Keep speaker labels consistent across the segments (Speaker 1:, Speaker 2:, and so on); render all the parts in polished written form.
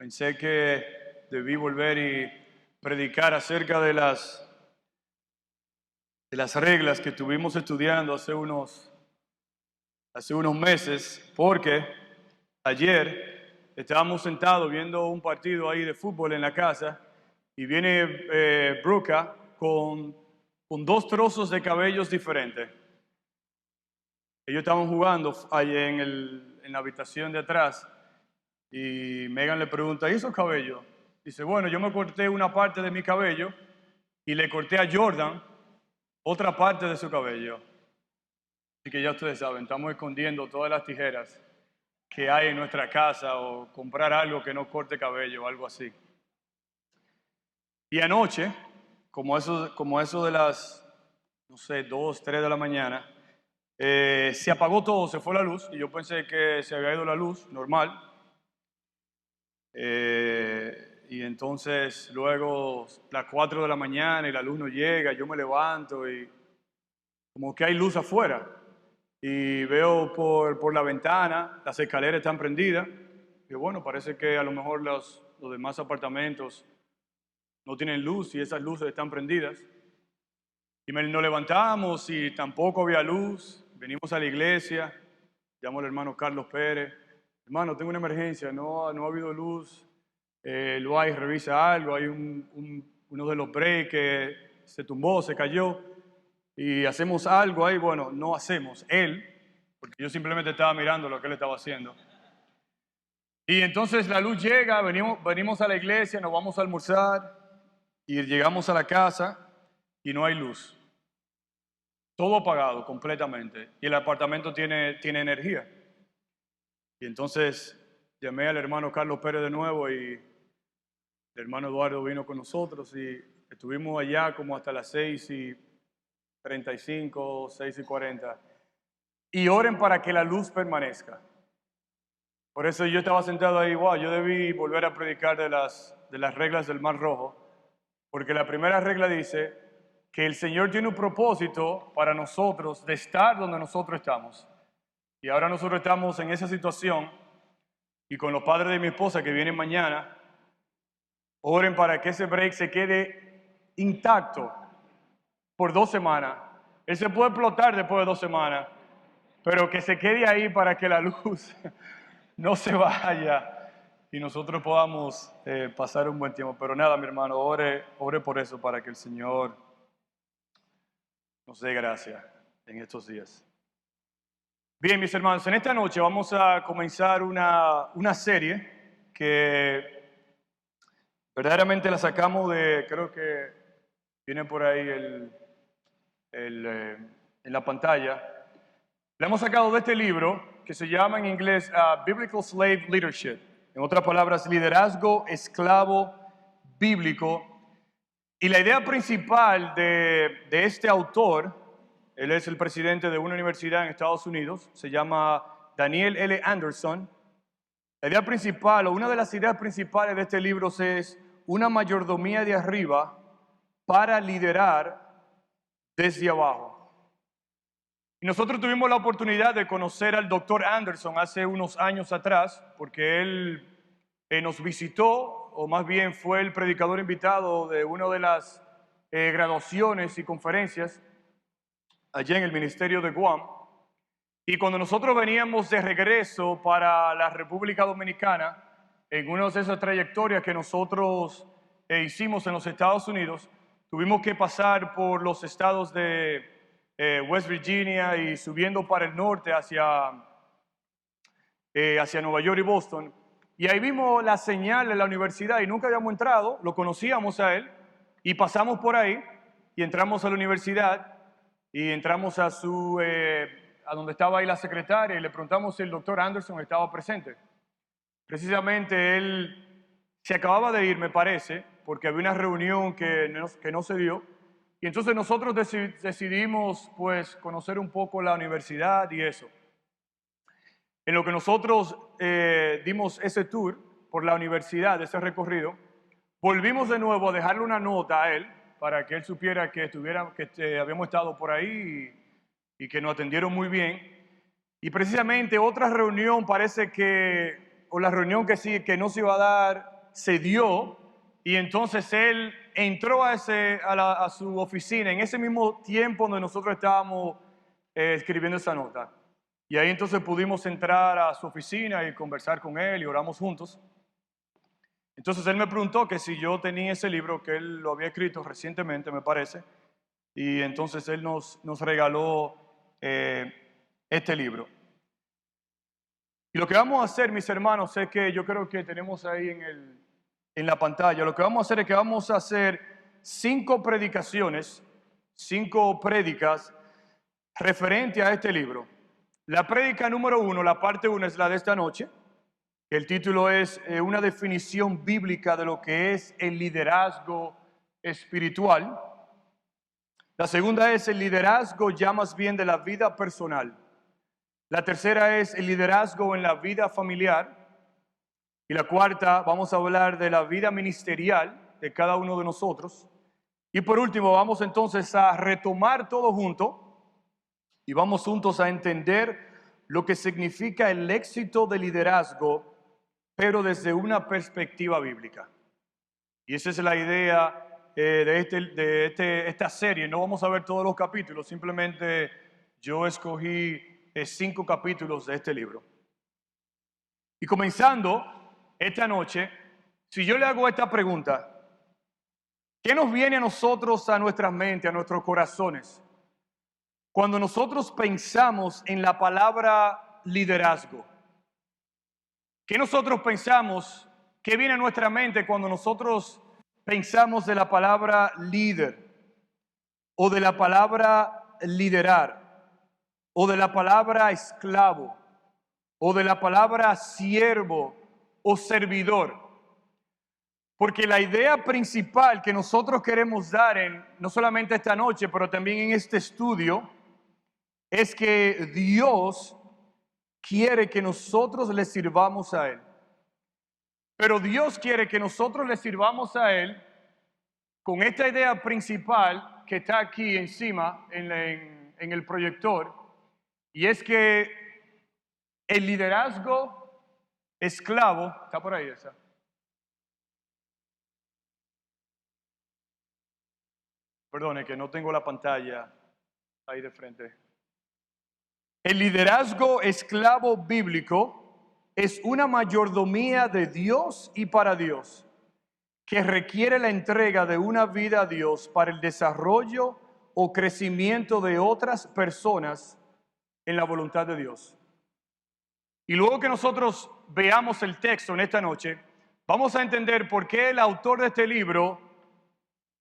Speaker 1: Pensé que debí volver y predicar acerca de las reglas que estuvimos estudiando hace unos meses, porque ayer estábamos sentados viendo un partido ahí de fútbol en la casa y viene Bruca con dos trozos de cabellos diferentes. Ellos estaban jugando ahí en la habitación de atrás y Megan le pregunta, ¿y esos cabellos? Dice, bueno, yo me corté una parte de mi cabello y le corté a Jordan otra parte de su cabello. Así que ya ustedes saben, estamos escondiendo todas las tijeras que hay en nuestra casa o comprar algo que no corte cabello o algo así. Y anoche, como eso de las, 2, 3 de la mañana, se apagó todo, se fue la luz y yo pensé que se había ido la luz, normal. Y entonces luego las 4 de la mañana y la luz no llega, yo me levanto y como que hay luz afuera y veo por la ventana, las escaleras están prendidas y bueno, parece que a lo mejor los demás apartamentos no tienen luz y esas luces están prendidas. Y nos levantamos y tampoco había luz, venimos a la iglesia, llamo al hermano Carlos Pérez, hermano, tengo una emergencia, no ha habido luz. Lo hay, revisa algo, hay uno de los breaks que se tumbó, se cayó y hacemos algo ahí. Bueno, no hacemos, él, porque yo simplemente estaba mirando lo que él estaba haciendo. Y entonces la luz llega, venimos a la iglesia, nos vamos a almorzar y llegamos a la casa y no hay luz. Todo apagado completamente y el apartamento tiene energía. Y entonces llamé al hermano Carlos Pérez de nuevo y el hermano Eduardo vino con nosotros y estuvimos allá como hasta las 6:35, 6:40. Y oren para que la luz permanezca. Por eso yo estaba sentado ahí, wow, yo debí volver a predicar de las reglas del Mar Rojo, porque la primera regla dice que el Señor tiene un propósito para nosotros de estar donde nosotros estamos. Y ahora nosotros estamos en esa situación y con los padres de mi esposa que vienen mañana, oren para que ese break se quede intacto por 2 semanas. Él se puede explotar después de 2 semanas, pero que se quede ahí para que la luz no se vaya y nosotros podamos pasar un buen tiempo. Pero nada, mi hermano, ore por eso, para que el Señor nos dé gracia en estos días. Bien, mis hermanos, en esta noche vamos a comenzar una serie que verdaderamente la sacamos creo que viene por ahí en la pantalla. La hemos sacado de este libro que se llama en inglés Biblical Slave Leadership. En otras palabras, liderazgo esclavo bíblico. Y la idea principal de este autor, él es el presidente de una universidad en Estados Unidos, se llama Daniel L. Anderson. La idea principal, o una de las ideas principales de este libro es una mayordomía de arriba para liderar desde abajo. Y nosotros tuvimos la oportunidad de conocer al doctor Anderson hace unos años atrás, porque él nos visitó, o más bien fue el predicador invitado de una de las graduaciones y conferencias allá en el ministerio de Guam. Y cuando nosotros veníamos de regreso para la República Dominicana, en una de esas trayectorias que nosotros hicimos en los Estados Unidos, tuvimos que pasar por los estados de West Virginia y subiendo para el norte hacia Nueva York y Boston. Y ahí vimos la señal de la universidad y nunca habíamos entrado, lo conocíamos a él y pasamos por ahí y entramos a la universidad y entramos a donde estaba ahí la secretaria y le preguntamos si el doctor Anderson estaba presente. Precisamente él se acababa de ir, me parece, porque había una reunión que no se dio. Y entonces nosotros decidimos pues conocer un poco la universidad y eso. En lo que nosotros dimos ese tour por la universidad, ese recorrido, volvimos de nuevo a dejarle una nota a él para que él supiera que habíamos estado por ahí y que nos atendieron muy bien. Y precisamente otra reunión parece que, o la reunión que no se iba a dar, se dio y entonces él entró a su oficina en ese mismo tiempo donde nosotros estábamos escribiendo esa nota. Y ahí entonces pudimos entrar a su oficina y conversar con él y oramos juntos. Entonces él me preguntó que si yo tenía ese libro, que él lo había escrito recientemente, me parece, y entonces él nos regaló este libro. Y lo que vamos a hacer, mis hermanos, es que yo creo que tenemos ahí en la pantalla, lo que vamos a hacer es que vamos a hacer 5 predicaciones, 5 prédicas referente a este libro. La prédica número 1, la parte 1 es la de esta noche. El título es una definición bíblica de lo que es el liderazgo espiritual. La segunda es el liderazgo ya más bien de la vida personal. La tercera es el liderazgo en la vida familiar. Y la cuarta, vamos a hablar de la vida ministerial de cada uno de nosotros. Y por último, vamos entonces a retomar todo junto y vamos juntos a entender lo que significa el éxito del liderazgo, pero desde una perspectiva bíblica. Y esa es la idea de esta serie. No vamos a ver todos los capítulos, simplemente yo escogí 5 capítulos de este libro. Y comenzando esta noche, si yo le hago esta pregunta, ¿qué nos viene a nosotros, a nuestras mentes, a nuestros corazones, cuando nosotros pensamos en la palabra liderazgo? ¿Qué nosotros pensamos? ¿Qué viene a nuestra mente cuando nosotros pensamos de la palabra líder? O de la palabra liderar? O de la palabra esclavo? O de la palabra siervo o servidor? Porque la idea principal que nosotros queremos dar no solamente esta noche, pero también en este estudio, es que Dios quiere que nosotros le sirvamos a Él. Pero Dios quiere que nosotros le sirvamos a Él con esta idea principal que está aquí encima en el proyector, y es que el liderazgo esclavo, está por ahí esa. Perdone que no tengo la pantalla ahí de frente. El liderazgo esclavo bíblico es una mayordomía de Dios y para Dios, que requiere la entrega de una vida a Dios para el desarrollo o crecimiento de otras personas en la voluntad de Dios. Y luego que nosotros veamos el texto en esta noche, vamos a entender por qué el autor de este libro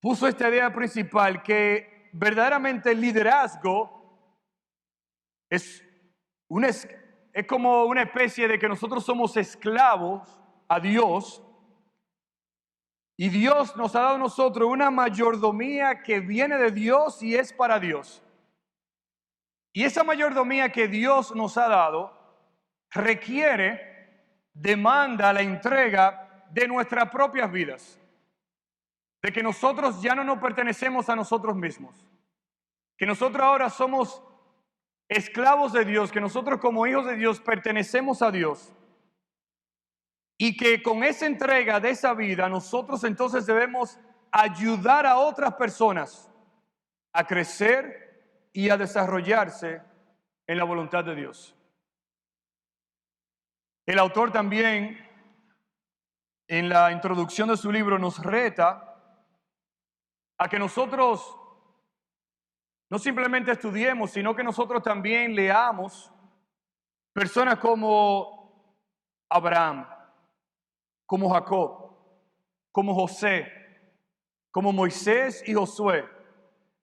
Speaker 1: puso esta idea principal, que verdaderamente el liderazgo es como una especie de que nosotros somos esclavos a Dios, y Dios nos ha dado a nosotros una mayordomía que viene de Dios y es para Dios. Y esa mayordomía que Dios nos ha dado demanda la entrega de nuestras propias vidas, de que nosotros ya no nos pertenecemos a nosotros mismos, que nosotros ahora somos esclavos de Dios, que nosotros como hijos de Dios pertenecemos a Dios, y que con esa entrega de esa vida nosotros entonces debemos ayudar a otras personas a crecer y a desarrollarse en la voluntad de Dios. El autor también en la introducción de su libro nos reta a que nosotros no simplemente estudiemos, sino que nosotros también leamos personas como Abraham, como Jacob, como José, como Moisés y Josué,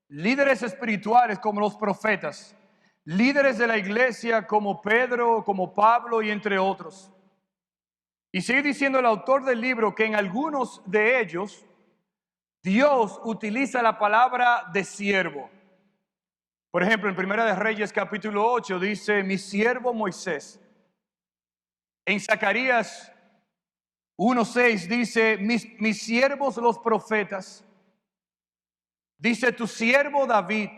Speaker 1: líderes espirituales como los profetas, líderes de la iglesia como Pedro, como Pablo y entre otros. Y sigue diciendo el autor del libro que en algunos de ellos Dios utiliza la palabra de siervo. Por ejemplo, en Primera de Reyes capítulo 8 dice, mi siervo Moisés. En Zacarías 1:6 dice, mis siervos los profetas. Dice, tu siervo David.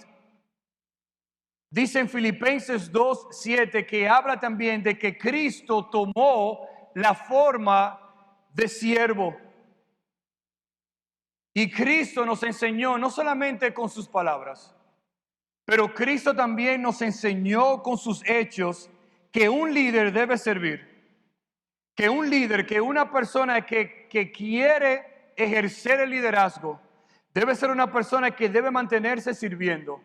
Speaker 1: Dice en Filipenses 2:7 que habla también de que Cristo tomó la forma de siervo. Y Cristo nos enseñó no solamente con sus palabras, pero Cristo también nos enseñó con sus hechos que un líder debe servir. Que un líder, que una persona que quiere ejercer el liderazgo, debe ser una persona que debe mantenerse sirviendo,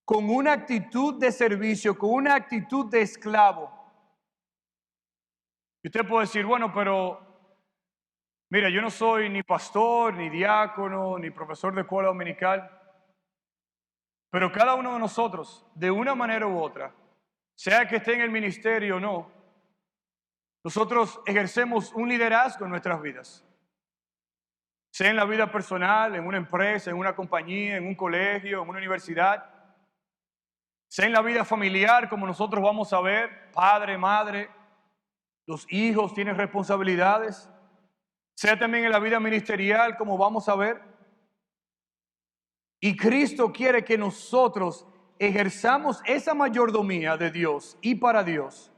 Speaker 1: con una actitud de servicio, con una actitud de esclavo. Y usted puede decir, bueno, pero mira, yo no soy ni pastor, ni diácono, ni profesor de escuela dominical, pero cada uno de nosotros, de una manera u otra, sea que esté en el ministerio o no, nosotros ejercemos un liderazgo en nuestras vidas. Sea en la vida personal, en una empresa, en una compañía, en un colegio, en una universidad. Sea en la vida familiar, como nosotros vamos a ver, padre, madre, los hijos tienen responsabilidades. Sea también en la vida ministerial, como vamos a ver. Y Cristo quiere que nosotros ejerzamos esa mayordomía de Dios y para Dios,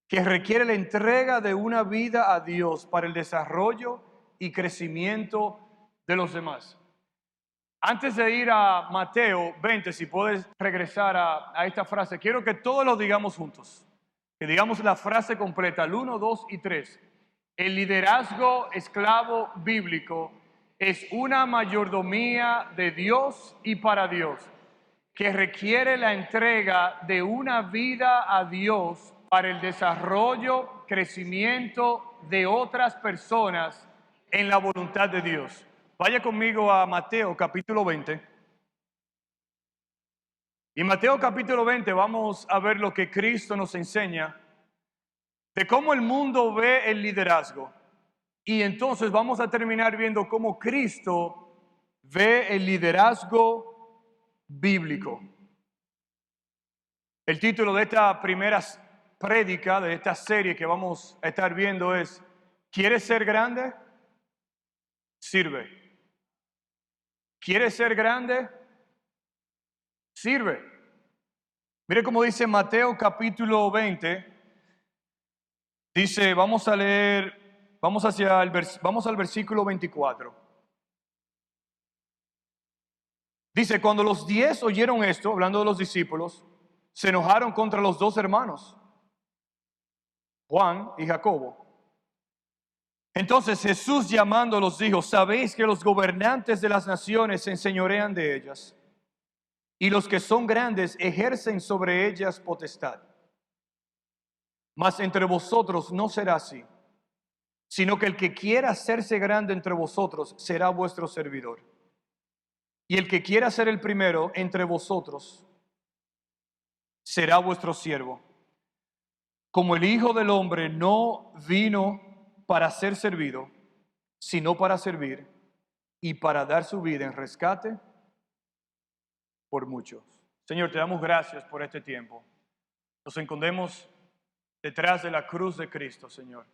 Speaker 1: que requiere la entrega de una vida a Dios para el desarrollo y crecimiento de los demás. Antes de ir a Mateo 20, si puedes regresar a esta frase, quiero que todos lo digamos juntos. Que digamos la frase completa, el 1, 2 y 3. El liderazgo esclavo bíblico es una mayordomía de Dios y para Dios, que requiere la entrega de una vida a Dios para el desarrollo, crecimiento de otras personas en la voluntad de Dios. Vaya conmigo a Mateo capítulo 20. Y en Mateo capítulo 20 vamos a ver lo que Cristo nos enseña de cómo el mundo ve el liderazgo. Y entonces vamos a terminar viendo cómo Cristo ve el liderazgo bíblico. El título de esta primera prédica, de esta serie que vamos a estar viendo es: ¿quieres ser grande? Sirve. ¿Quieres ser grande? Sirve. Mire cómo dice Mateo capítulo 20. Dice, vamos a leer, vamos al versículo 24. Dice, cuando los 10 oyeron esto, hablando de los discípulos, se enojaron contra los dos hermanos, Juan y Jacobo. Entonces Jesús llamándolos dijo: sabéis que los gobernantes de las naciones se enseñorean de ellas, y los que son grandes ejercen sobre ellas potestad. Mas entre vosotros no será así, sino que el que quiera hacerse grande entre vosotros será vuestro servidor. Y el que quiera ser el primero entre vosotros será vuestro siervo. Como el Hijo del Hombre no vino para ser servido, sino para servir y para dar su vida en rescate por muchos. Señor, te damos gracias por este tiempo. Nos escondemos detrás de la cruz de Cristo, Señor,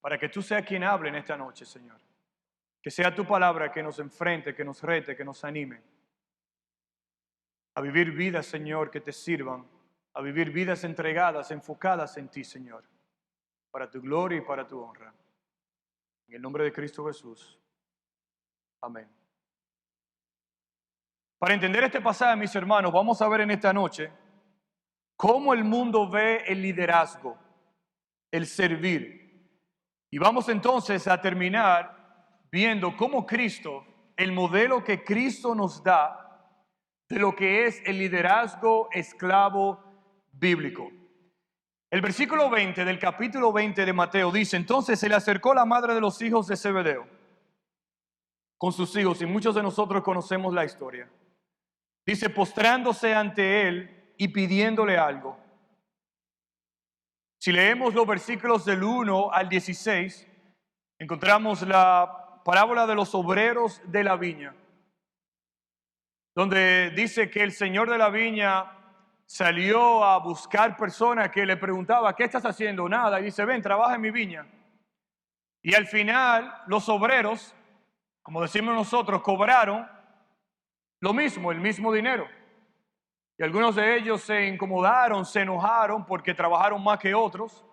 Speaker 1: para que tú seas quien hable en esta noche, Señor. Que sea tu palabra que nos enfrente, que nos rete, que nos anime a vivir vidas, Señor, que te sirvan, a vivir vidas entregadas, enfocadas en ti, Señor, para tu gloria y para tu honra. En el nombre de Cristo Jesús. Amén. Para entender este pasaje, mis hermanos, vamos a ver en esta noche cómo el mundo ve el liderazgo, el servir. Y vamos entonces a terminar viendo cómo Cristo, el modelo que Cristo nos da de lo que es el liderazgo esclavo bíblico. El versículo 20 del capítulo 20 de Mateo dice: entonces se le acercó la madre de los hijos de Zebedeo con sus hijos, y muchos de nosotros conocemos la historia. Dice, postrándose ante él y pidiéndole algo. Si leemos los versículos del 1 al 16, encontramos la parábola de los obreros de la viña, donde dice que el señor de la viña salió a buscar personas que le preguntaba: ¿qué estás haciendo? Nada. Y dice: ven, trabaja en mi viña. Y al final los obreros, como decimos nosotros, cobraron lo mismo, el mismo dinero. Y algunos de ellos se incomodaron, se enojaron porque trabajaron más que otros.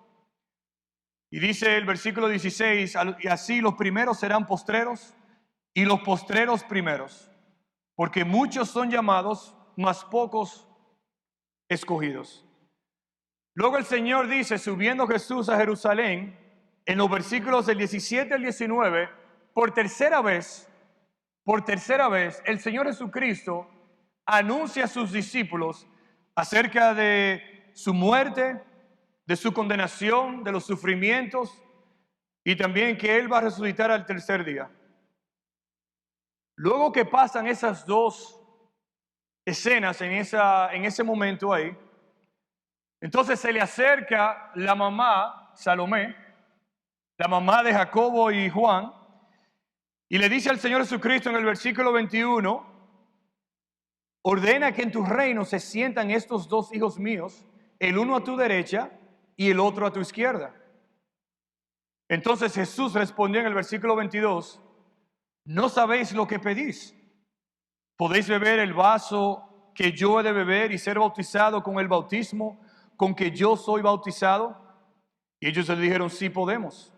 Speaker 1: Y dice el versículo 16, y así los primeros serán postreros y los postreros primeros, porque muchos son llamados, mas pocos escogidos. Luego el Señor dice, subiendo Jesús a Jerusalén, en los versículos del 17 al 19, por tercera vez, el Señor Jesucristo anuncia a sus discípulos acerca de su muerte, de su condenación, de los sufrimientos y también que Él va a resucitar al tercer día. Luego que pasan esas dos escenas en ese momento ahí, entonces se le acerca la mamá, Salomé, la mamá de Jacobo y Juan, y le dice al Señor Jesucristo en el versículo 21, ordena que en tu reino se sientan estos dos hijos míos, el uno a tu derecha y el otro a tu izquierda. Entonces Jesús respondió en el versículo 22, no sabéis lo que pedís. ¿Podéis beber el vaso que yo he de beber y ser bautizado con el bautismo con que yo soy bautizado? Y ellos le dijeron, sí podemos.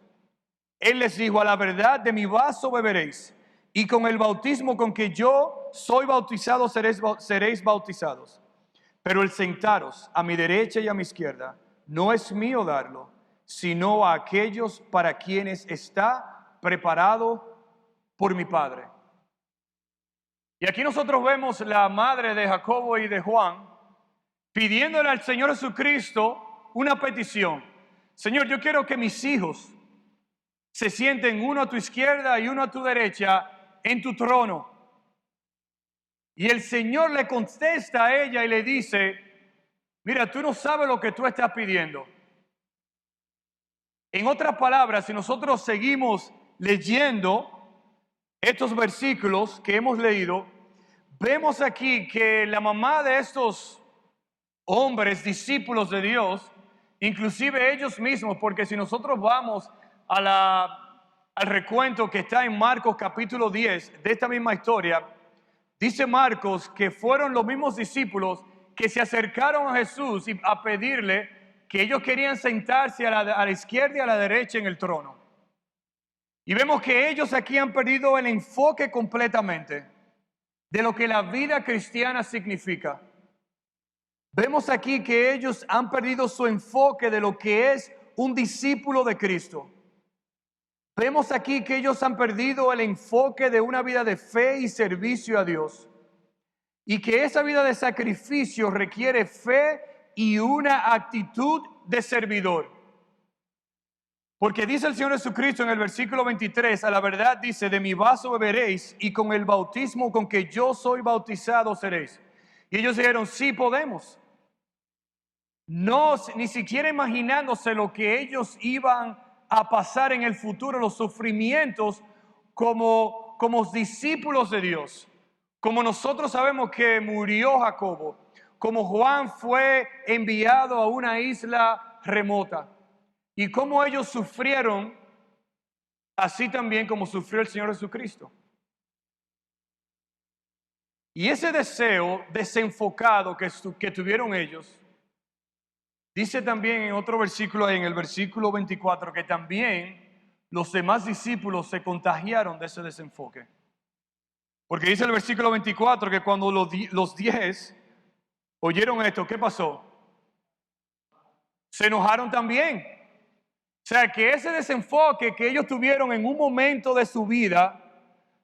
Speaker 1: Él les dijo, a la verdad de mi vaso beberéis, y con el bautismo con que yo soy bautizado seréis bautizados. Pero el sentaros a mi derecha y a mi izquierda no es mío darlo, sino a aquellos para quienes está preparado por mi Padre. Y aquí nosotros vemos la madre de Jacobo y de Juan pidiéndole al Señor Jesucristo una petición. Señor, yo quiero que mis hijos se sienten uno a tu izquierda y uno a tu derecha en tu trono. Y el Señor le contesta a ella y le dice, mira, tú no sabes lo que tú estás pidiendo. En otras palabras, si nosotros seguimos leyendo estos versículos que hemos leído, vemos aquí que la mamá de estos hombres, discípulos de Dios, inclusive ellos mismos, porque si nosotros vamos al recuento que está en Marcos capítulo 10 de esta misma historia, dice Marcos que fueron los mismos discípulos que se acercaron a Jesús a pedirle que ellos querían sentarse a la izquierda y a la derecha en el trono. Y vemos que ellos aquí han perdido el enfoque completamente de lo que la vida cristiana significa. Vemos aquí que ellos han perdido su enfoque de lo que es un discípulo de Cristo. Vemos aquí que ellos han perdido el enfoque de una vida de fe y servicio a Dios. Y que esa vida de sacrificio requiere fe y una actitud de servidor. Porque dice el Señor Jesucristo en el versículo 23, a la verdad dice, de mi vaso beberéis y con el bautismo con que yo soy bautizado seréis. Y ellos dijeron, sí podemos. No, ni siquiera imaginándose lo que ellos iban a pasar en el futuro, los sufrimientos como discípulos de Dios. Como nosotros sabemos que murió Jacobo, como Juan fue enviado a una isla remota, y cómo ellos sufrieron, así también como sufrió el Señor Jesucristo. Y ese deseo desenfocado que tuvieron ellos, dice también en otro versículo, en el versículo 24, que también los demás discípulos se contagiaron de ese desenfoque. Porque dice el versículo 24 que cuando los 10 oyeron esto, ¿qué pasó? Se enojaron también. O sea, que ese desenfoque que ellos tuvieron en un momento de su vida,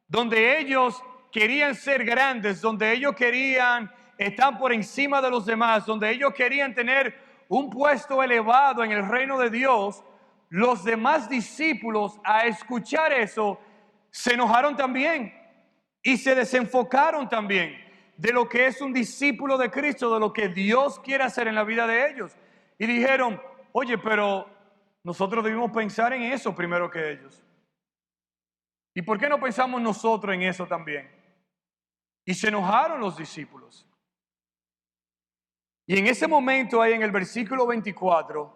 Speaker 1: donde ellos querían ser grandes, donde ellos querían estar por encima de los demás, donde ellos querían tener un puesto elevado en el reino de Dios, los demás discípulos a escuchar eso se enojaron también y se desenfocaron también de lo que es un discípulo de Cristo, de lo que Dios quiere hacer en la vida de ellos. Y dijeron, oye, pero nosotros debimos pensar en eso primero que ellos. ¿Y por qué no pensamos nosotros en eso también? Y se enojaron los discípulos. Y en ese momento ahí en el versículo 24,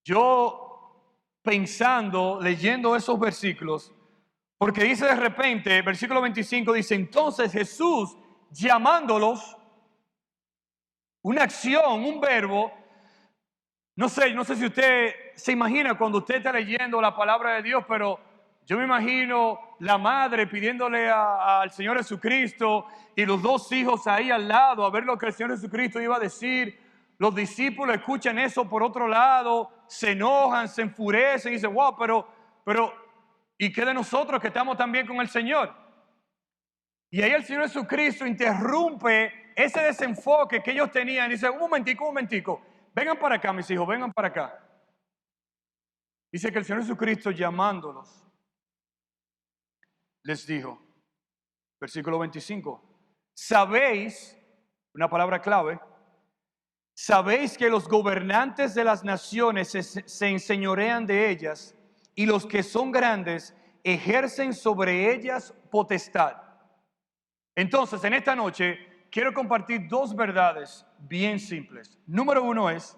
Speaker 1: yo pensando, leyendo esos versículos, porque dice de repente, versículo 25 dice, entonces Jesús llamándolos, una acción, un verbo, no sé si usted se imagina cuando usted está leyendo la palabra de Dios, pero yo me imagino la madre pidiéndole al Señor Jesucristo y los dos hijos ahí al lado a ver lo que el Señor Jesucristo iba a decir. Los discípulos escuchan eso por otro lado, se enojan, se enfurecen y dicen, wow, pero, ¿y qué de nosotros que estamos también con el Señor? Y ahí el Señor Jesucristo interrumpe ese desenfoque que ellos tenían y dice, un momentico, vengan para acá mis hijos, vengan para acá. Dice que el Señor Jesucristo llamándolos, les dijo, versículo 25, sabéis, una palabra clave, sabéis que los gobernantes de las naciones se enseñorean de ellas y los que son grandes ejercen sobre ellas potestad. Entonces, en esta noche quiero compartir dos verdades bien simples. Número uno es,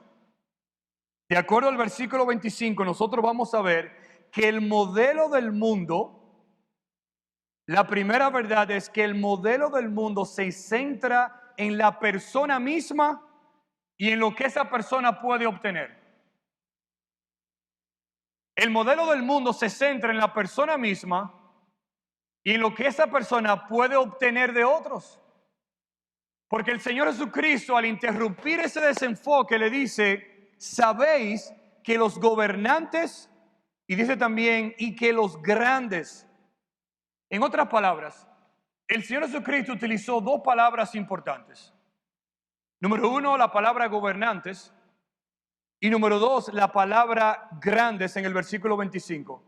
Speaker 1: de acuerdo al versículo 25, nosotros vamos a ver que el modelo del mundo, la primera verdad es que el modelo del mundo se centra en la persona misma y en lo que esa persona puede obtener. El modelo del mundo se centra en la persona misma y en lo que esa persona puede obtener de otros. Porque el Señor Jesucristo, al interrumpir ese desenfoque, le dice, sabéis que los gobernantes, y dice también, y que los grandes. En otras palabras, el Señor Jesucristo utilizó dos palabras importantes. Número uno, la palabra gobernantes. Y número dos, la palabra grandes en el versículo 25.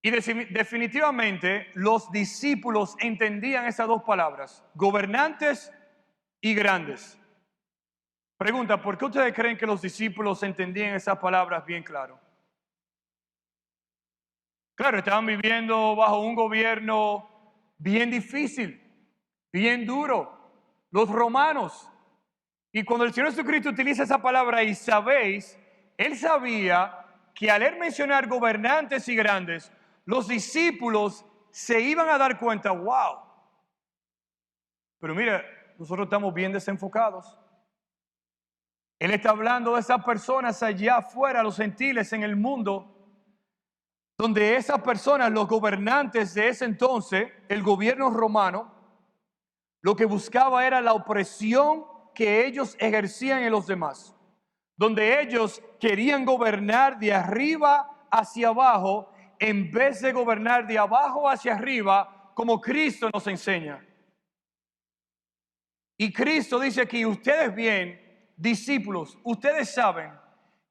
Speaker 1: Y definitivamente los discípulos entendían esas dos palabras, gobernantes y grandes. Pregunta, ¿por qué ustedes creen que los discípulos entendían esas palabras bien claro? Claro, estaban viviendo bajo un gobierno bien difícil, bien duro, los romanos. Y cuando el Señor Jesucristo utiliza esa palabra y sabéis, Él sabía que al él mencionar gobernantes y grandes, los discípulos se iban a dar cuenta, wow, pero mira, nosotros estamos bien desenfocados. Él está hablando de esas personas allá afuera, los gentiles en el mundo, donde esas personas, los gobernantes de ese entonces, el gobierno romano, lo que buscaba era la opresión que ellos ejercían en los demás, donde ellos querían gobernar de arriba hacia abajo en vez de gobernar de abajo hacia arriba como Cristo nos enseña. Y Cristo dice aquí, ustedes bien, discípulos, ustedes saben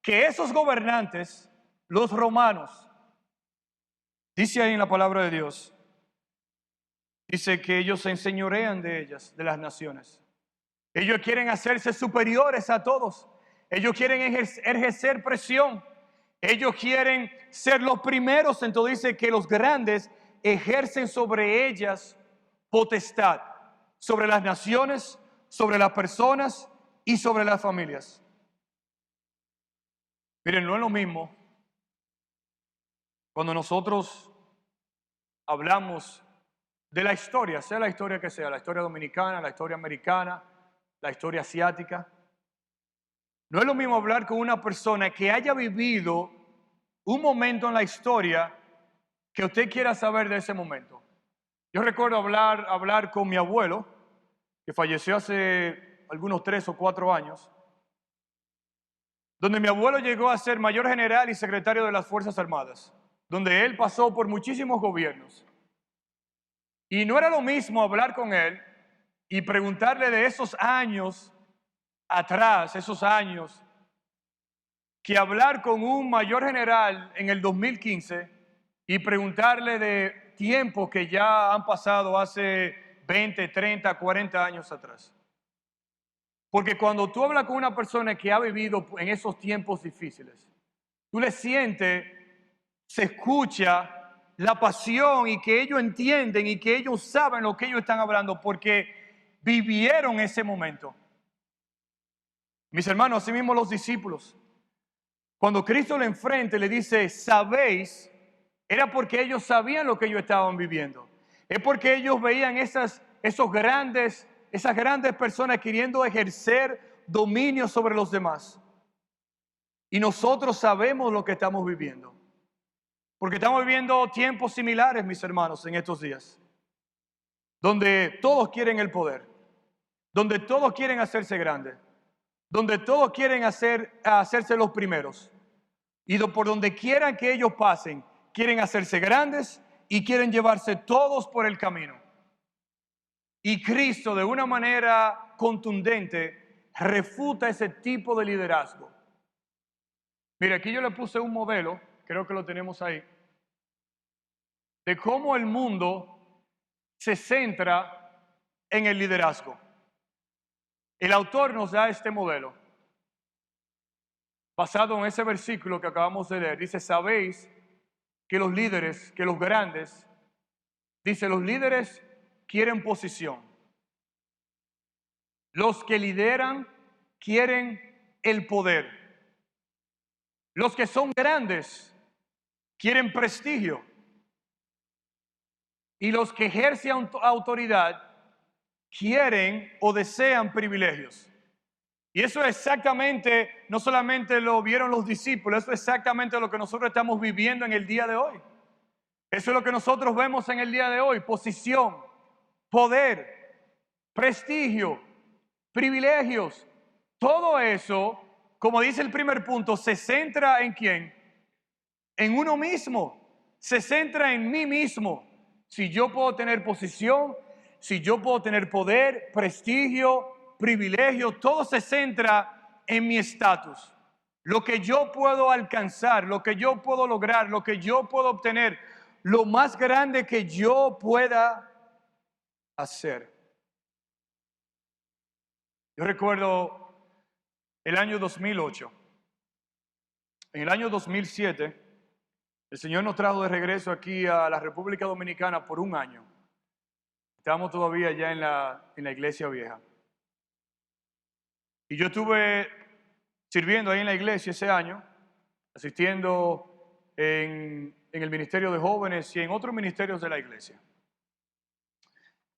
Speaker 1: que esos gobernantes, los romanos, dice ahí en la palabra de Dios, dice que ellos se enseñorean de ellas, de las naciones. Ellos quieren hacerse superiores a todos. Ellos quieren ejercer presión. Ellos quieren ser los primeros. Entonces dice que los grandes ejercen sobre ellas potestad. Sobre las naciones, sobre las personas y sobre las familias. Miren, no es lo mismo cuando nosotros hablamos de la historia, sea la historia que sea, la historia dominicana, la historia americana, la historia asiática. No es lo mismo hablar con una persona que haya vivido un momento en la historia que usted quiera saber de ese momento. Yo recuerdo hablar con mi abuelo, que falleció hace algunos 3 o 4 años, donde mi abuelo llegó a ser mayor general y secretario de las Fuerzas Armadas, donde él pasó por muchísimos gobiernos. Y no era lo mismo hablar con él y preguntarle de esos años atrás, esos años, que hablar con un mayor general en el 2015 y preguntarle de tiempos que ya han pasado hace 20, 30, 40 años atrás. Porque cuando tú hablas con una persona que ha vivido en esos tiempos difíciles, tú le sientes, se escucha la pasión y que ellos entienden y que ellos saben lo que ellos están hablando porque vivieron ese momento. Mis hermanos, así mismo los discípulos, cuando Cristo le enfrenta y le dice, sabéis, era porque ellos sabían lo que ellos estaban viviendo. Es porque ellos veían esas grandes personas queriendo ejercer dominio sobre los demás. Y nosotros sabemos lo que estamos viviendo. Porque estamos viviendo tiempos similares, mis hermanos, en estos días. Donde todos quieren el poder. Donde todos quieren hacerse grandes. Donde todos quieren hacerse los primeros. Y por donde quieran que ellos pasen, quieren hacerse grandes y quieren llevarse todos por el camino. Y Cristo, de una manera contundente, refuta ese tipo de liderazgo. Mira, aquí yo le puse un modelo, creo que lo tenemos ahí, de cómo el mundo se centra en el liderazgo. El autor nos da este modelo, basado en ese versículo que acabamos de leer. Dice, sabéis que los líderes, que los grandes, dice, los líderes quieren posición. Los que lideran quieren el poder. Los que son grandes quieren prestigio. Y los que ejercen autoridad quieren o desean privilegios. Y eso es exactamente, no solamente lo vieron los discípulos, eso es exactamente lo que nosotros estamos viviendo en el día de hoy. Eso es lo que nosotros vemos en el día de hoy: posición, poder, prestigio, privilegios. Todo eso, como dice el primer punto, se centra ¿en quién? En uno mismo. Se centra en mí mismo. Si yo puedo tener posición, si yo puedo tener poder, prestigio, privilegio, todo se centra en mi estatus. Lo que yo puedo alcanzar, lo que yo puedo lograr, lo que yo puedo obtener, lo más grande que yo pueda hacer. Yo recuerdo el año 2008. En el año 2007, el Señor nos trajo de regreso aquí a la República Dominicana por un año. Estábamos todavía ya en la iglesia vieja. Y yo estuve sirviendo ahí en la iglesia ese año, asistiendo en el Ministerio de Jóvenes y en otros ministerios de la iglesia.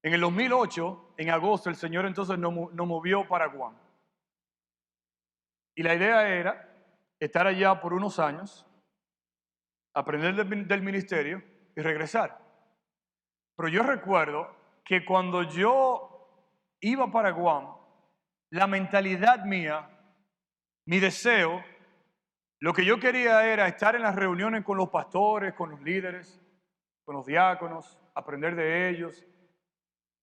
Speaker 1: En el 2008, en agosto, el Señor entonces nos movió para Guam. Y la idea era estar allá por unos años, aprender del ministerio y regresar. Pero yo recuerdo que cuando yo iba para Guam, la mentalidad mía, mi deseo, lo que yo quería era estar en las reuniones con los pastores, con los líderes, con los diáconos, aprender de ellos,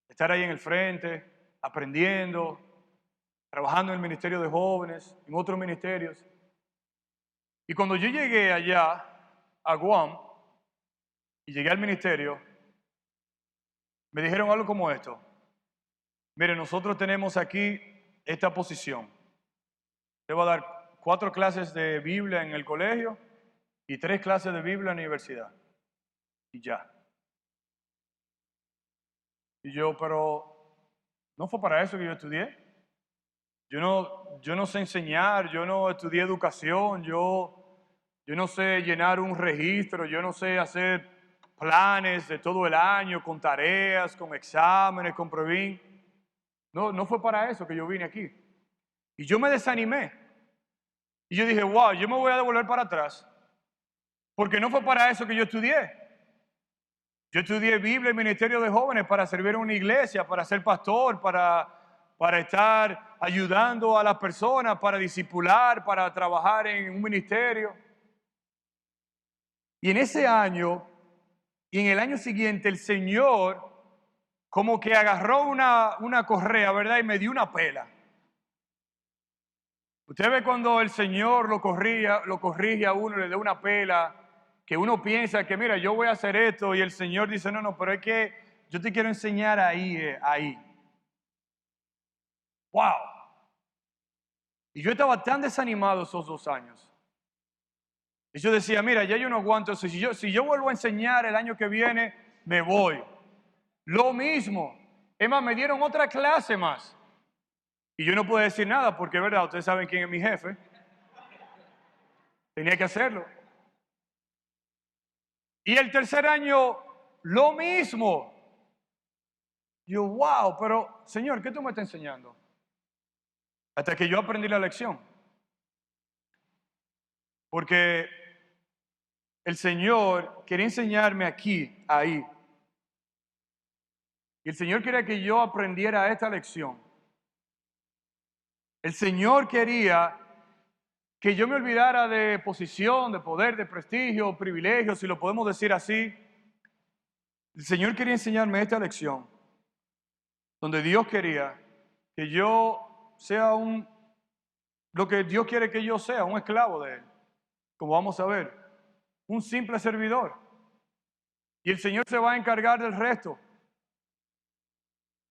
Speaker 1: estar ahí en el frente, aprendiendo, trabajando en el ministerio de jóvenes, en otros ministerios. Y cuando yo llegué allá a Guam y llegué al ministerio, me dijeron algo como esto: mire, nosotros tenemos aquí esta posición. Te voy a dar 4 clases de Biblia en el colegio y 3 clases de Biblia en la universidad. Y ya. Y yo, pero no fue para eso que yo estudié. Yo no sé enseñar, yo no estudié educación, yo no sé llenar un registro, yo no sé hacer planes de todo el año con tareas, con exámenes, con Provin. No fue para eso que yo vine aquí. Y yo me desanimé. Y yo dije, wow, yo me voy a devolver para atrás. Porque no fue para eso que yo estudié. Yo estudié Biblia y Ministerio de Jóvenes para servir en una iglesia, para ser pastor, para estar ayudando a las personas, para discipular, para trabajar en un ministerio. Y en ese año y en el año siguiente el Señor como que agarró una correa, ¿verdad? Y me dio una pela. Usted ve cuando el Señor lo corrige a uno, le da una pela, que uno piensa que mira, yo voy a hacer esto, y el Señor dice, no, pero es que yo te quiero enseñar ahí. ¡Wow! Y yo estaba tan desanimado esos 2 años. Y yo decía, mira, ya yo no aguanto eso. Si yo vuelvo a enseñar el año que viene, me voy. Lo mismo. Es más, me dieron otra clase más. Y yo no puedo decir nada porque, ¿verdad? Ustedes saben quién es mi jefe. Tenía que hacerlo. Y el tercer año, lo mismo. Yo, wow, pero Señor, ¿qué tú me estás enseñando? Hasta que yo aprendí la lección. Porque el Señor quería enseñarme aquí, ahí. Y el Señor quería que yo aprendiera esta lección. El Señor quería que yo me olvidara de posición, de poder, de prestigio, privilegio, si lo podemos decir así. El Señor quería enseñarme esta lección, donde Dios quería que yo sea lo que Dios quiere que yo sea, un esclavo de Él, como vamos a ver, un simple servidor. Y el Señor se va a encargar del resto.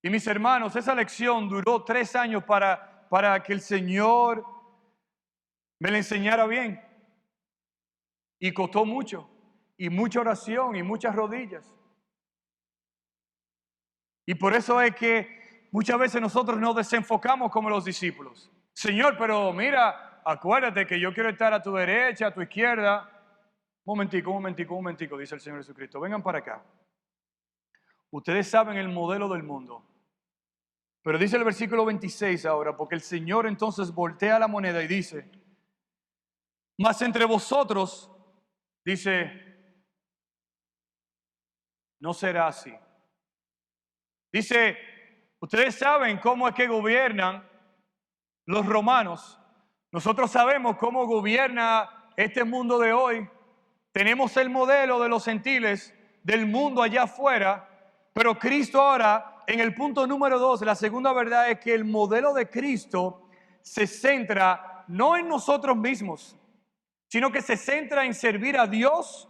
Speaker 1: Y mis hermanos, esa lección duró 3 años para que el Señor me la enseñara bien. Y costó mucho, y mucha oración, y muchas rodillas. Y por eso es que muchas veces nosotros nos desenfocamos como los discípulos. Señor, pero mira, acuérdate que yo quiero estar a tu derecha, a tu izquierda. Un momentico, dice el Señor Jesucristo. Vengan para acá. Ustedes saben el modelo del mundo. Pero dice el versículo 26 ahora, porque el Señor entonces voltea la moneda y dice, mas entre vosotros, dice, no será así. Dice, ustedes saben cómo es que gobiernan los romanos. Nosotros sabemos cómo gobierna este mundo de hoy. Tenemos el modelo de los gentiles, del mundo allá afuera, pero Cristo ahora, en el punto número 2, la segunda verdad es que el modelo de Cristo se centra no en nosotros mismos, sino que se centra en servir a Dios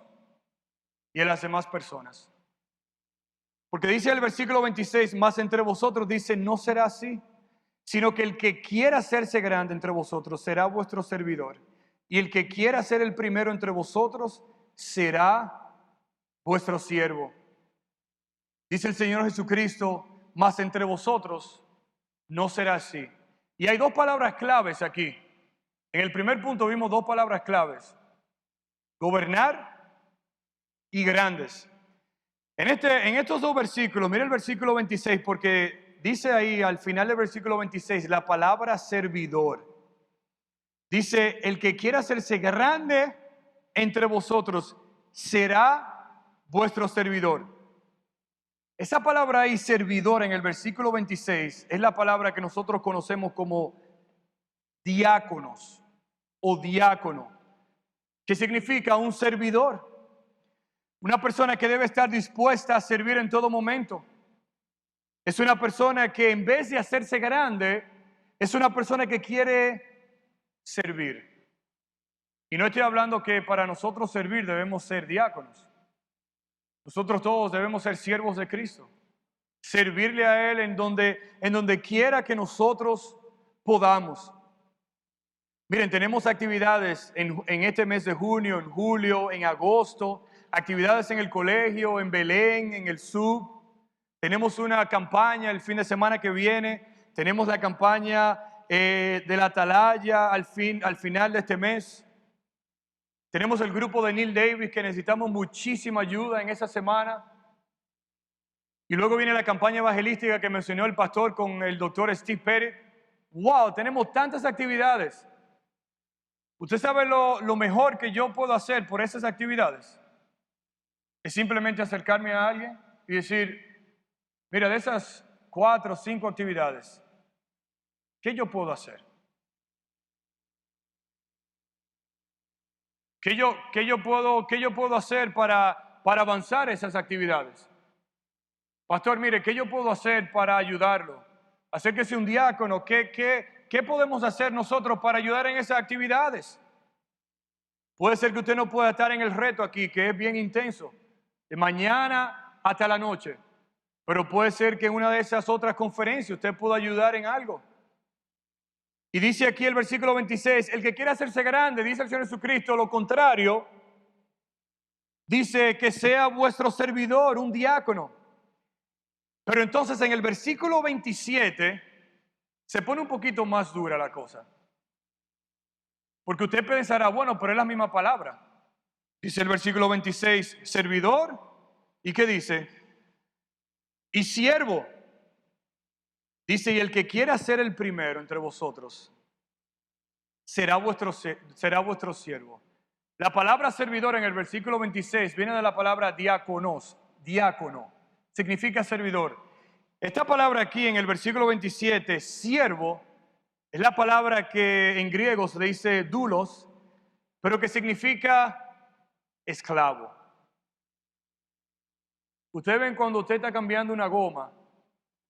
Speaker 1: y a las demás personas. Porque dice el versículo 26, más entre vosotros, dice, no será así, sino que el que quiera hacerse grande entre vosotros será vuestro servidor. Y el que quiera ser el primero entre vosotros será vuestro siervo. Dice el Señor Jesucristo, mas entre vosotros no será así. Y hay 2 palabras claves aquí. En el primer punto vimos 2 palabras claves. Gobernar y grandes. En estos 2 versículos, mira el versículo 26, porque dice ahí al final del versículo 26 la palabra servidor. Dice, el que quiera hacerse grande entre vosotros será vuestro servidor. Esa palabra ahí, servidor, en el versículo 26, es la palabra que nosotros conocemos como diáconos o diácono, que significa un servidor. Una persona que debe estar dispuesta a servir en todo momento. Es una persona que en vez de hacerse grande, es una persona que quiere servir. Y no estoy hablando que para nosotros servir debemos ser diáconos. Nosotros todos debemos ser siervos de Cristo. Servirle a Él en donde quiera que nosotros podamos. Miren, tenemos actividades en este mes de junio, en julio, en agosto, actividades en el colegio, en Belén, en el SUB. Tenemos una campaña el fin de semana que viene. Tenemos la campaña de la Atalaya al final de este mes. Tenemos el grupo de Neil Davis que necesitamos muchísima ayuda en esa semana. Y luego viene la campaña evangelística que mencionó el pastor con el doctor Steve Perry. ¡Wow! Tenemos tantas actividades. ¿Usted sabe lo mejor que yo puedo hacer por esas actividades? Es simplemente acercarme a alguien y decir, mira, de esas 4 o 5 actividades, ¿qué yo puedo hacer? ¿Qué yo puedo hacer para avanzar esas actividades? Pastor, mire, ¿qué yo puedo hacer para ayudarlo? Acérquese un diácono. ¿Qué podemos hacer nosotros para ayudar en esas actividades? Puede ser que usted no pueda estar en el reto aquí, que es bien intenso, de mañana hasta la noche. Pero puede ser que en una de esas otras conferencias usted pueda ayudar en algo. Y dice aquí el versículo 26, el que quiera hacerse grande, dice el Señor Jesucristo, lo contrario, dice que sea vuestro servidor, un diácono. Pero entonces en el versículo 27 se pone un poquito más dura la cosa. Porque usted pensará, bueno, pero es la misma palabra. Dice el versículo 26, servidor, ¿y qué dice? Y siervo. Dice, y el que quiera ser el primero entre vosotros será vuestro siervo. La palabra servidor en el versículo 26 viene de la palabra diáconos, diácono, significa servidor. Esta palabra aquí en el versículo 27, siervo, es la palabra que en griego se dice doulos, pero que significa esclavo. Ustedes ven cuando usted está cambiando una goma,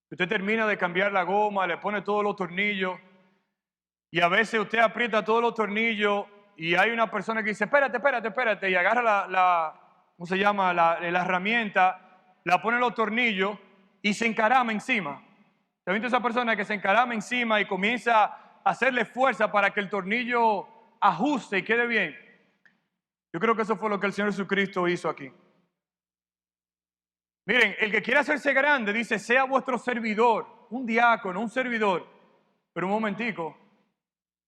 Speaker 1: usted termina de cambiar la goma, le pone todos los tornillos, y a veces usted aprieta todos los tornillos y hay una persona que dice, espérate, y agarra ¿cómo se llama? La herramienta, la pone en los tornillos y se encarama encima. ¿Se ha visto esa persona que se encarama encima y comienza a hacerle fuerza para que el tornillo ajuste y quede bien? Yo creo que eso fue lo que el Señor Jesucristo hizo aquí. Miren, el que quiera hacerse grande dice, sea vuestro servidor, un diácono, un servidor. Pero un momentico,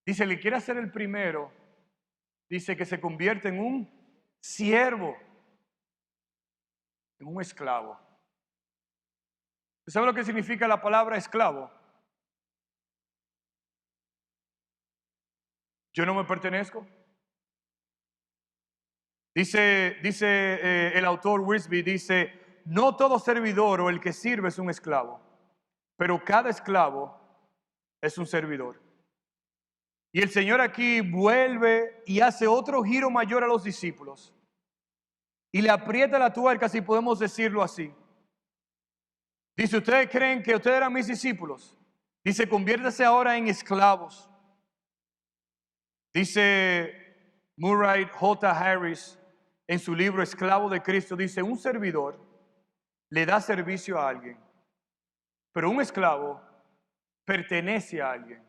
Speaker 1: dice, el que quiera ser el primero, dice que se convierte en un siervo, en un esclavo. ¿Usted sabe lo que significa la palabra esclavo? Yo no me pertenezco. Dice el autor Wiersbe, dice, no todo servidor o el que sirve es un esclavo, pero cada esclavo es un servidor. Y el Señor aquí vuelve y hace otro giro mayor a los discípulos y le aprieta la tuerca, si podemos decirlo así. Dice, ¿ustedes creen que ustedes eran mis discípulos? Dice, conviértase ahora en esclavos. Dice Murray J. Harris en su libro Esclavo de Cristo, dice, un servidor le da servicio a alguien, pero un esclavo pertenece a alguien.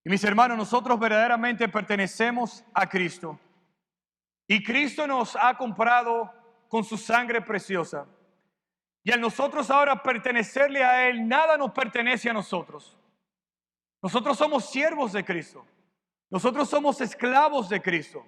Speaker 1: Y mis hermanos, nosotros verdaderamente pertenecemos a Cristo. Y Cristo nos ha comprado con su sangre preciosa. Y al nosotros ahora pertenecerle a Él, nada nos pertenece a nosotros. Nosotros somos siervos de Cristo. Nosotros somos esclavos de Cristo.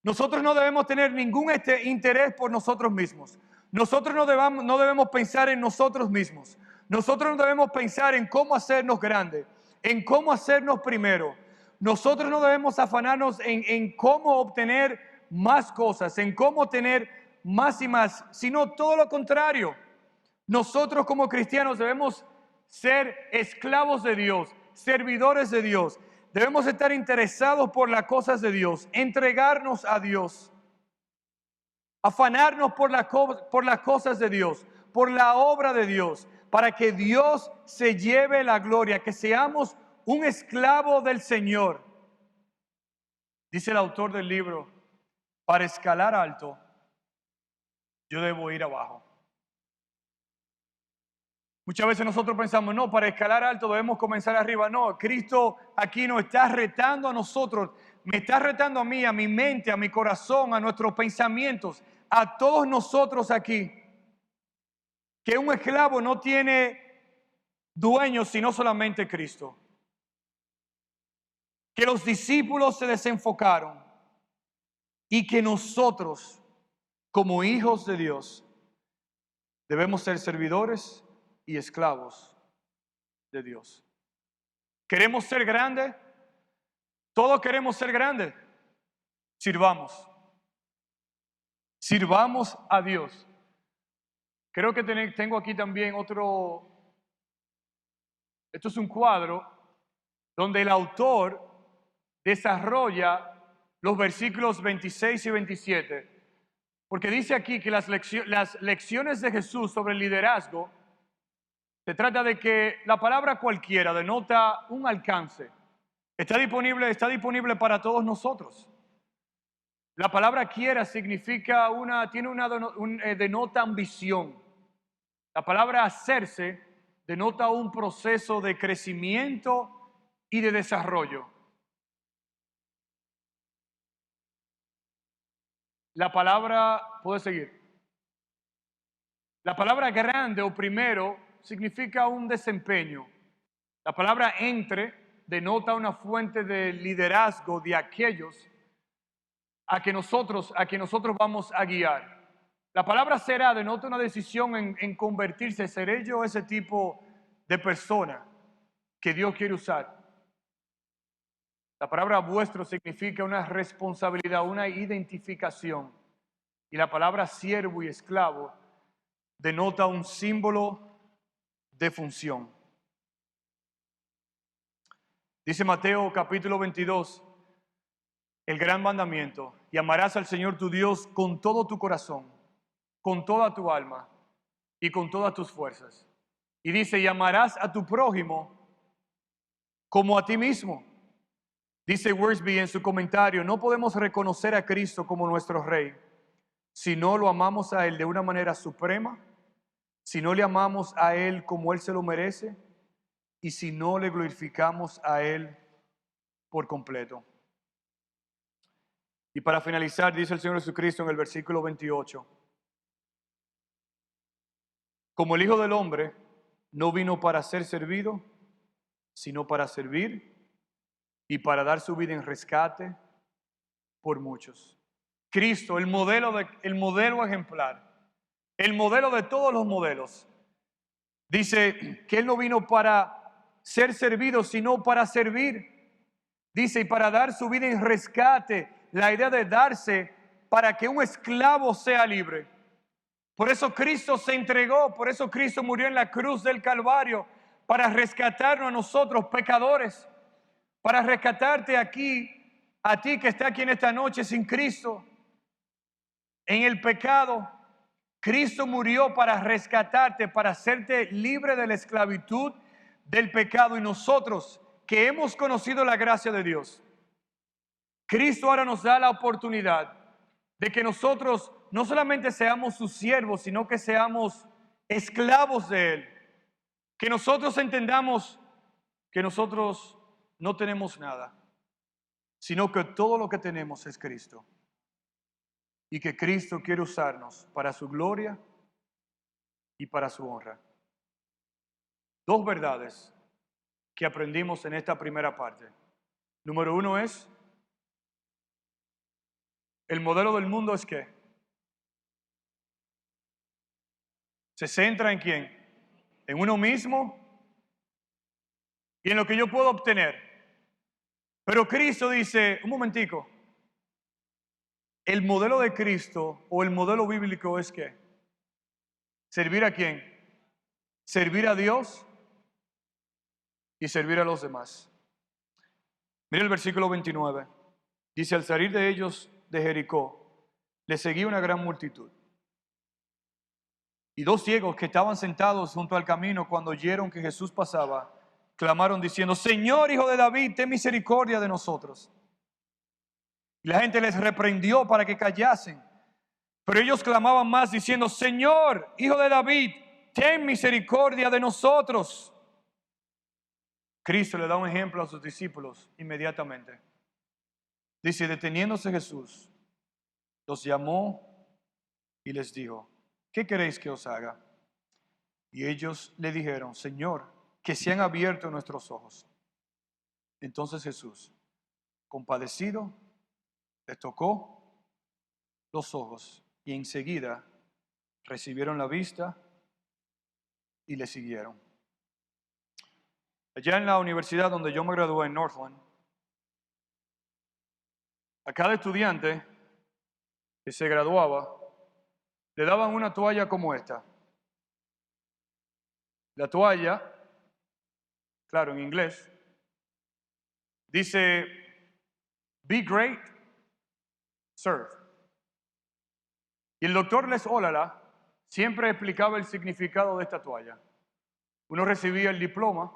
Speaker 1: Nosotros no debemos tener ningún interés por nosotros mismos. Nosotros no debemos pensar en nosotros mismos. Nosotros no debemos pensar en cómo hacernos grandes, en cómo hacernos primero. Nosotros no debemos afanarnos en cómo obtener más cosas, en cómo tener más y más, sino todo lo contrario. Nosotros como cristianos debemos ser esclavos de Dios, servidores de Dios. Debemos estar interesados por las cosas de Dios, entregarnos a Dios, afanarnos por las cosas de Dios, por la obra de Dios, para que Dios se lleve la gloria, que seamos un esclavo del Señor. Dice el autor del libro, para escalar alto, yo debo ir abajo. Muchas veces nosotros pensamos, no, para escalar alto debemos comenzar arriba. No, Cristo aquí nos está retando a nosotros, me está retando a mí, a mi mente, a mi corazón, a nuestros pensamientos, a todos nosotros aquí, que un esclavo no tiene dueño sino solamente Cristo. Que los discípulos se desenfocaron y que nosotros, como hijos de Dios, debemos ser servidores y esclavos de Dios. ¿Queremos ser grandes? Todos queremos ser grandes. Sirvamos. Sirvamos a Dios. Creo que tengo aquí también otro. Esto es un cuadro donde el autor desarrolla los versículos 26 y 27. Porque dice aquí que las lecciones de Jesús sobre el liderazgo se trata de que la palabra cualquiera denota un alcance. Está disponible para todos nosotros. La palabra quiera significa denota ambición. La palabra hacerse denota un proceso de crecimiento y de desarrollo. La palabra, puede seguir. La palabra grande o primero significa un desempeño. La palabra entre denota una fuente de liderazgo de aquellos a que nosotros vamos a guiar. La palabra será denota una decisión en convertirse. ¿Seré yo ese tipo de persona que Dios quiere usar? La palabra vuestro significa una responsabilidad, una identificación. Y la palabra siervo y esclavo denota un símbolo de función. Dice Mateo capítulo 22, el gran mandamiento: y amarás al Señor tu Dios con todo tu corazón, con toda tu alma y con todas tus fuerzas. Y dice, y amarás a tu prójimo como a ti mismo. Dice Wiersbe en su comentario, no podemos reconocer a Cristo como nuestro Rey si no lo amamos a Él de una manera suprema, si no le amamos a Él como Él se lo merece y si no le glorificamos a Él por completo. Y para finalizar, dice el Señor Jesucristo en el versículo 28, como el Hijo del Hombre no vino para ser servido, sino para servir y para dar su vida en rescate por muchos. Cristo, el modelo ejemplar, el modelo de todos los modelos, dice que Él no vino para ser servido, sino para servir. Dice, y para dar su vida en rescate, la idea de darse para que un esclavo sea libre. Por eso Cristo se entregó, por eso Cristo murió en la cruz del Calvario, para rescatarnos a nosotros pecadores, para rescatarte aquí, a ti que está aquí en esta noche sin Cristo, en el pecado. Cristo murió para rescatarte, para hacerte libre de la esclavitud del pecado. Y nosotros que hemos conocido la gracia de Dios, Cristo ahora nos da la oportunidad de que nosotros no solamente seamos sus siervos, sino que seamos esclavos de Él. Que nosotros entendamos que nosotros no tenemos nada, sino que todo lo que tenemos es Cristo. Y que Cristo quiere usarnos para su gloria y para su honra. Dos verdades que aprendimos en esta primera parte. Número uno es, el modelo del mundo es ¿qué? Se centra en ¿quién? En uno mismo y en lo que yo puedo obtener. Pero Cristo dice, un momentico, el modelo de Cristo o el modelo bíblico es ¿qué? ¿Servir a quién? Servir a Dios y servir a los demás. Mira el versículo 29. Dice, al salir de ellos de Jericó, le seguía una gran multitud. Y dos ciegos que estaban sentados junto al camino, cuando oyeron que Jesús pasaba, clamaron diciendo, Señor, Hijo de David, ten misericordia de nosotros. Y la gente les reprendió para que callasen. Pero ellos clamaban más diciendo, Señor, Hijo de David, ten misericordia de nosotros. Cristo le da un ejemplo a sus discípulos inmediatamente. Dice, deteniéndose Jesús, los llamó y les dijo, ¿qué queréis que os haga? Y ellos le dijeron, Señor, que sean abiertos nuestros ojos. Entonces Jesús, compadecido, les tocó los ojos y enseguida recibieron la vista y le siguieron. Allá en la universidad donde yo me gradué en Northland, a cada estudiante que se graduaba le daban una toalla como esta. La toalla, claro, en inglés, dice, be great, serve. Y el doctor Les Olala siempre explicaba el significado de esta toalla. Uno recibía el diploma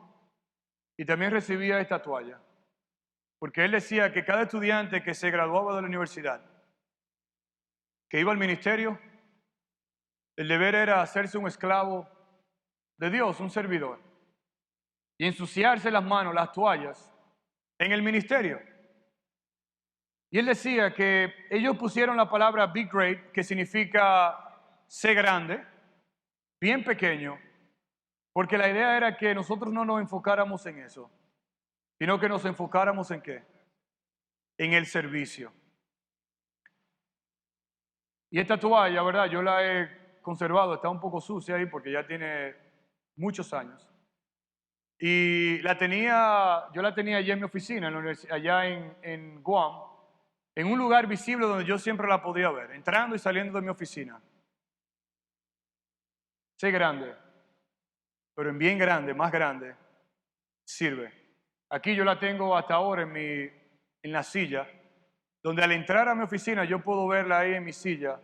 Speaker 1: y también recibía esta toalla. Porque él decía que cada estudiante que se graduaba de la universidad, que iba al ministerio, el deber era hacerse un esclavo de Dios, un servidor, y ensuciarse las manos, las toallas, en el ministerio. Y él decía que ellos pusieron la palabra be great, que significa ser grande, bien pequeño, porque la idea era que nosotros no nos enfocáramos en eso, sino que nos enfocáramos en ¿qué? En el servicio. Y esta toalla, ¿verdad? Yo la he conservado, está un poco sucia ahí porque ya tiene muchos años. Y yo la tenía allá en mi oficina, allá en Guam, en un lugar visible donde yo siempre la podía ver, entrando y saliendo de mi oficina. Sé grande, pero en bien grande, más grande, sirve. Aquí yo la tengo hasta ahora en la silla, donde al entrar a mi oficina yo puedo verla ahí en mi silla.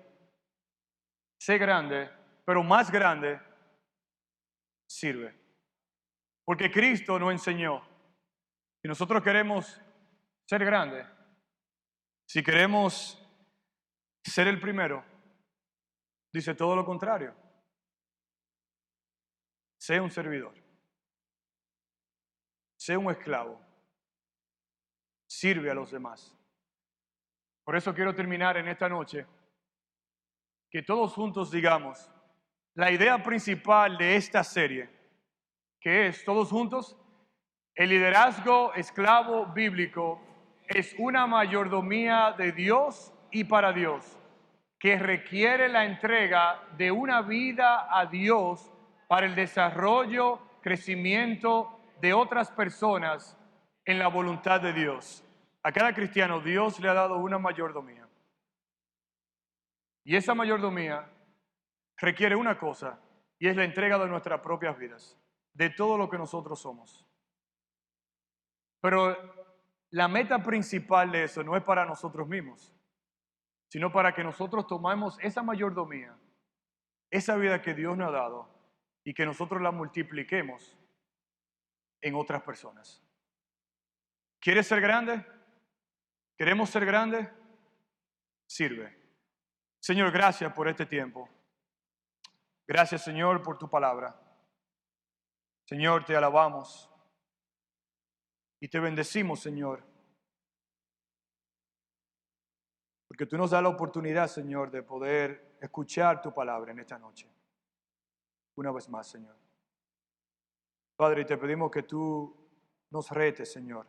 Speaker 1: Sé grande, pero más grande, sirve. Porque Cristo nos enseñó, si nosotros queremos ser grandes, si queremos ser el primero, dice todo lo contrario. Sé un servidor, sé un esclavo, sirve a los demás. Por eso quiero terminar en esta noche, que todos juntos digamos, la idea principal de esta serie, que es todos juntos, el liderazgo esclavo bíblico es una mayordomía de Dios y para Dios, que requiere la entrega de una vida a Dios para el desarrollo, crecimiento de otras personas en la voluntad de Dios. A cada cristiano Dios le ha dado una mayordomía. Y esa mayordomía requiere una cosa, y es la entrega de nuestras propias vidas, de todo lo que nosotros somos. Pero la meta principal de eso no es para nosotros mismos, sino para que nosotros tomemos esa mayordomía, esa vida que Dios nos ha dado, y que nosotros la multipliquemos en otras personas. ¿Quieres ser grande? ¿Queremos ser grandes? Sirve. Señor, gracias por este tiempo. Gracias, Señor, por tu palabra. Señor, te alabamos y te bendecimos, Señor, porque tú nos das la oportunidad, Señor, de poder escuchar tu palabra en esta noche. Una vez más, Señor. Padre, te pedimos que tú nos retes, Señor.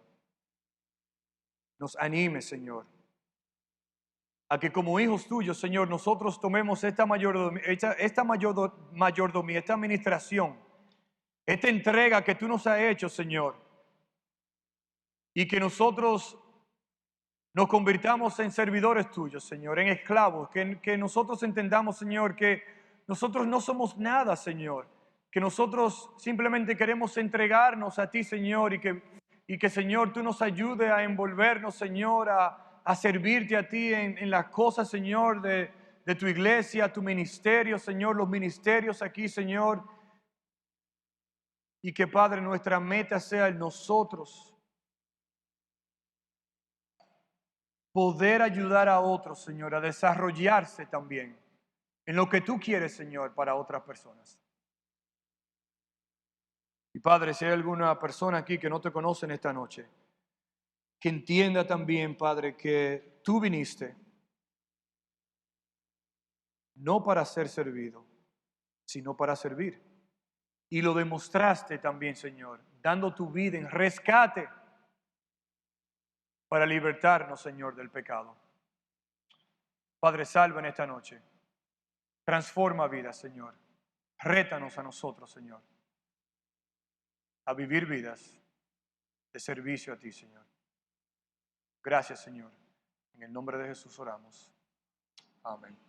Speaker 1: Nos animes, Señor, a que como hijos tuyos, Señor, nosotros tomemos esta mayordomía, esta administración, esta entrega que tú nos has hecho, Señor, y que nosotros nos convirtamos en servidores tuyos, Señor, en esclavos, que nosotros entendamos, Señor, que nosotros no somos nada, Señor, que nosotros simplemente queremos entregarnos a ti, Señor, y que Señor, tú nos ayude a envolvernos, Señor, a servirte a ti en las cosas, Señor, de tu iglesia, tu ministerio, Señor, los ministerios aquí, Señor, y que, Padre, nuestra meta sea en nosotros poder ayudar a otros, Señor, a desarrollarse también en lo que tú quieres, Señor, para otras personas. Y Padre, si hay alguna persona aquí que no te conoce en esta noche, que entienda también, Padre, que tú viniste no para ser servido, sino para servir. Y lo demostraste también, Señor, dando tu vida en rescate para libertarnos, Señor, del pecado. Padre, salva en esta noche. Transforma vidas, Señor. Rétanos a nosotros, Señor, a vivir vidas de servicio a ti, Señor. Gracias, Señor. En el nombre de Jesús oramos. Amén.